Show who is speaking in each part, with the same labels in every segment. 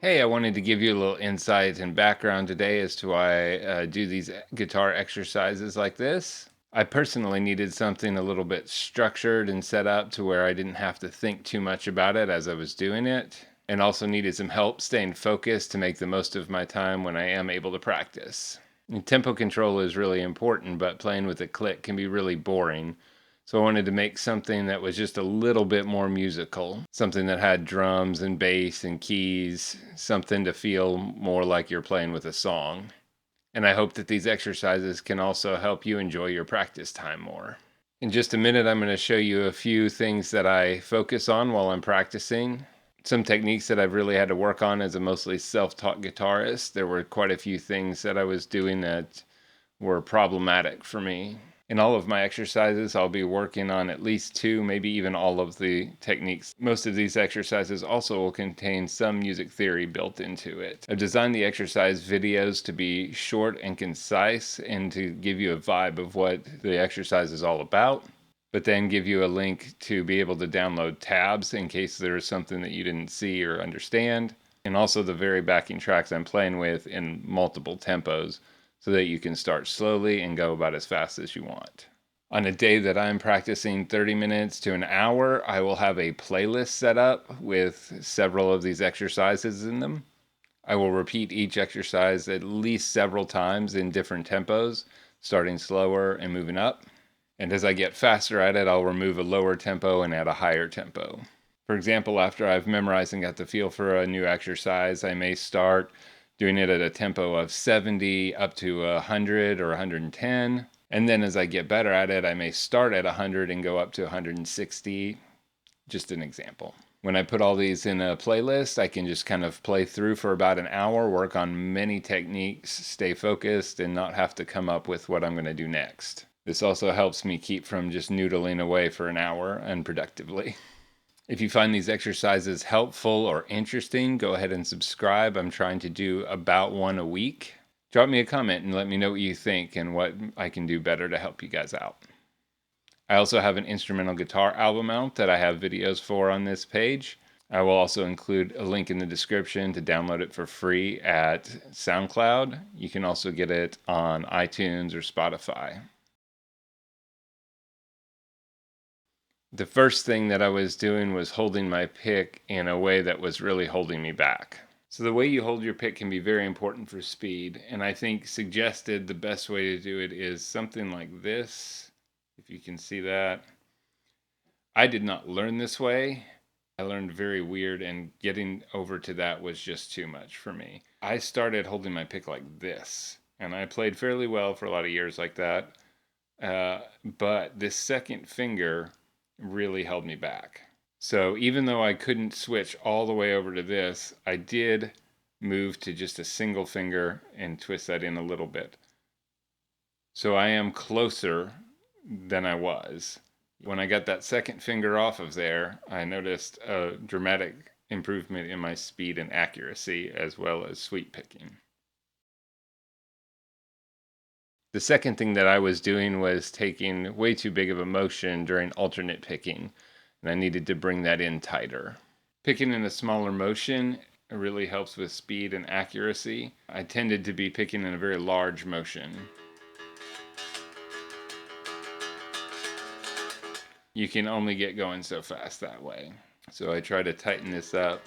Speaker 1: Hey, I wanted to give you a little insight and background today as to why I do these guitar exercises like this. I personally needed something a little bit structured and set up to where I didn't have to think too much about it as I was doing it, and also needed some help staying focused to make the most of my time when I am able to practice. And tempo control is really important, but playing with a click can be really boring. So I wanted to make something that was just a little bit more musical, something that had drums and bass and keys, something to feel more like you're playing with a song. And I hope that these exercises can also help you enjoy your practice time more. In just a minute, I'm going to show you a few things that I focus on while I'm practicing. Some techniques that I've really had to work on as a mostly self-taught guitarist. There were quite a few things that I was doing that were problematic for me. In all of my exercises, I'll be working on at least two, maybe even all of the techniques. Most of these exercises also will contain some music theory built into it. I've designed the exercise videos to be short and concise and to give you a vibe of what the exercise is all about, but then give you a link to be able to download tabs in case there is something that you didn't see or understand, and also the very backing tracks I'm playing with in multiple tempos, so that you can start slowly and go about as fast as you want. On a day that I'm practicing 30 minutes to an hour, I will have a playlist set up with several of these exercises in them. I will repeat each exercise at least several times in different tempos, starting slower and moving up. And as I get faster at it, I'll remove a lower tempo and add a higher tempo. For example, after I've memorized and got the feel for a new exercise, I may start doing it at a tempo of 70 up to 100 or 110. And then as I get better at it, I may start at 100 and go up to 160. Just an example. When I put all these in a playlist, I can just kind of play through for about an hour, work on many techniques, stay focused, and not have to come up with what I'm going to do next. This also helps me keep from just noodling away for an hour unproductively. If you find these exercises helpful or interesting, go ahead and subscribe. I'm trying to do about one a week. Drop me a comment and let me know what you think and what I can do better to help you guys out. I also have an instrumental guitar album out that I have videos for on this page. I will also include a link in the description to download it for free at SoundCloud. You can also get it on iTunes or Spotify. The first thing that I was doing was holding my pick in a way that was really holding me back. So the way you hold your pick can be very important for speed, and I think suggested the best way to do it is something like this, if you can see that. I did not learn this way. I learned very weird, and getting over to that was just too much for me. I started holding my pick like this, and I played fairly well for a lot of years like that, but this second finger really held me back. So even though I couldn't switch all the way over to this, I did move to just a single finger and twist that in a little bit. So I am closer than I was. When I got that second finger off of there, I noticed a dramatic improvement in my speed and accuracy as well as sweep picking. The second thing that I was doing was taking way too big of a motion during alternate picking, and I needed to bring that in tighter. Picking in a smaller motion really helps with speed and accuracy. I tended to be picking in a very large motion. You can only get going so fast that way. So I try to tighten this up.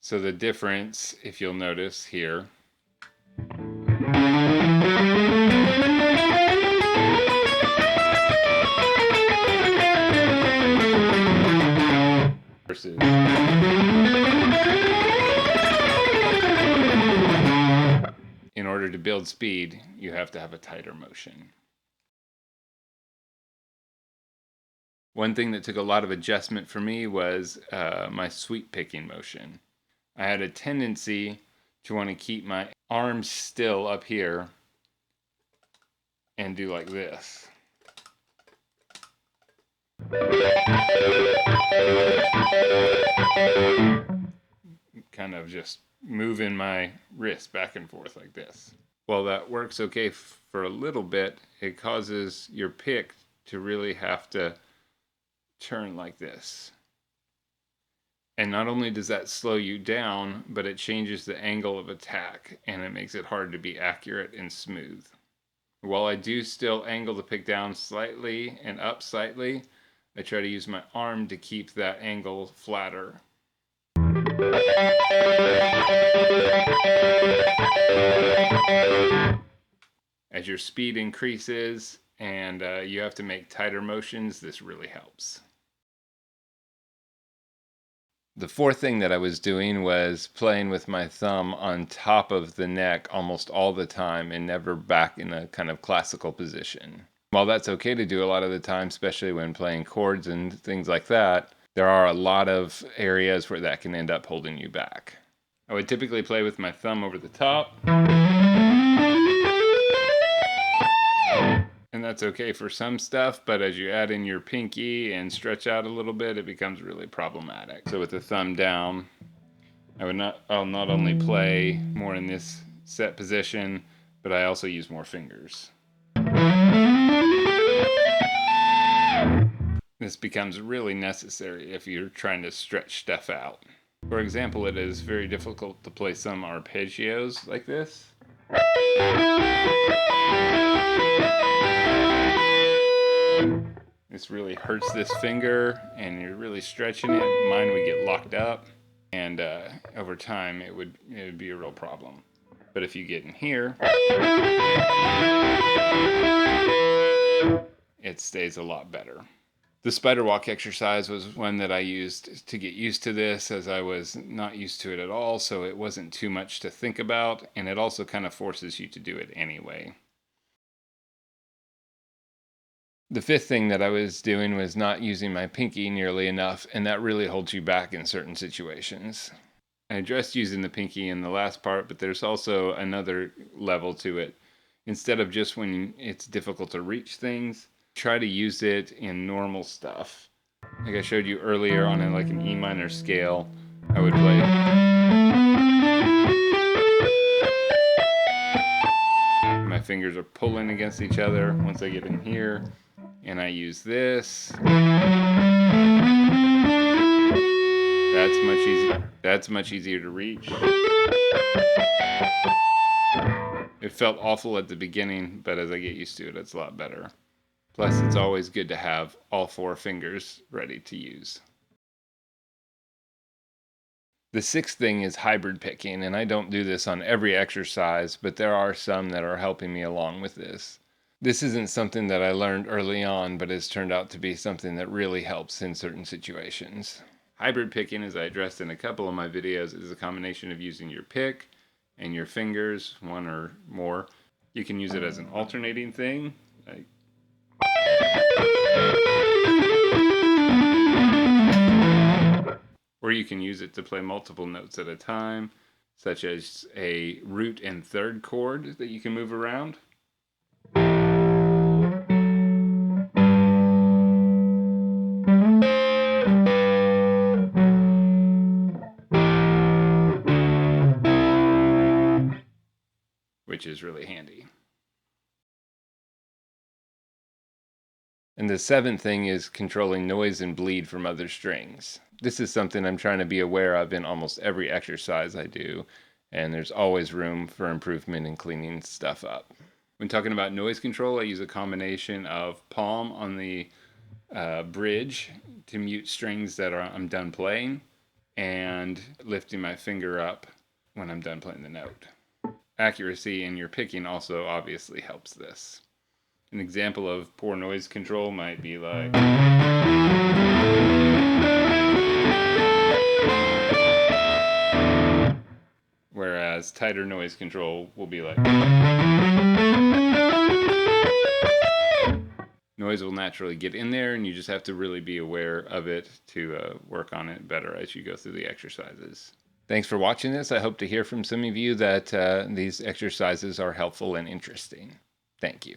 Speaker 1: So the difference, if you'll notice here, versus in order to build speed, you have to have a tighter motion. One thing that took a lot of adjustment for me was my sweep picking motion. I had a tendency to want to keep my arms still up here and do like this. Kind of just moving my wrist back and forth like this. While that works okay for a little bit, it causes your pick to really have to turn like this. And not only does that slow you down, but it changes the angle of attack, and it makes it hard to be accurate and smooth. While I do still angle the pick down slightly and up slightly, I try to use my arm to keep that angle flatter. As your speed increases and you have to make tighter motions, this really helps. The fourth thing that I was doing was playing with my thumb on top of the neck almost all the time and never back in a kind of classical position. While that's okay to do a lot of the time, especially when playing chords and things like that, there are a lot of areas where that can end up holding you back. I would typically play with my thumb over the top. And that's okay for some stuff, but as you add in your pinky and stretch out a little bit, it becomes really problematic. So with the thumb down, I'll not only play more in this set position, but I also use more fingers. This becomes really necessary if you're trying to stretch stuff out. For example, it is very difficult to play some arpeggios like this. This really hurts this finger, and you're really stretching it. Mine would get locked up, and over time it would be a real problem. But if you get in here, it stays a lot better. The spider walk exercise was one that I used to get used to this, as I was not used to it at all, so it wasn't too much to think about, and it also kind of forces you to do it anyway. The fifth thing that I was doing was not using my pinky nearly enough, and that really holds you back in certain situations. I addressed using the pinky in the last part, but there's also another level to it. Instead of just when it's difficult to reach things, try to use it in normal stuff. Like I showed you earlier on an E minor scale, I would play. My fingers are pulling against each other. Once I get in here and I use this, that's much easier to reach. It felt awful at the beginning, but as I get used to it, it's a lot better. Plus, it's always good to have all four fingers ready to use. The sixth thing is hybrid picking, and I don't do this on every exercise, but there are some that are helping me along with this. This isn't something that I learned early on, but has turned out to be something that really helps in certain situations. Hybrid picking, as I addressed in a couple of my videos, is a combination of using your pick and your fingers, one or more. You can use it as an alternating thing, like or you can use it to play multiple notes at a time, such as a root and third chord that you can move around. Which is really handy. And the seventh thing is controlling noise and bleed from other strings. This is something I'm trying to be aware of in almost every exercise I do, and there's always room for improvement in cleaning stuff up. When talking about noise control, I use a combination of palm on the bridge to mute strings that I'm done playing, and lifting my finger up when I'm done playing the note. Accuracy in your picking also obviously helps this. An example of poor noise control might be like, whereas tighter noise control will be like, noise will naturally get in there, and you just have to really be aware of it to work on it better as you go through the exercises. Thanks for watching this. I hope to hear from some of you that these exercises are helpful and interesting. Thank you.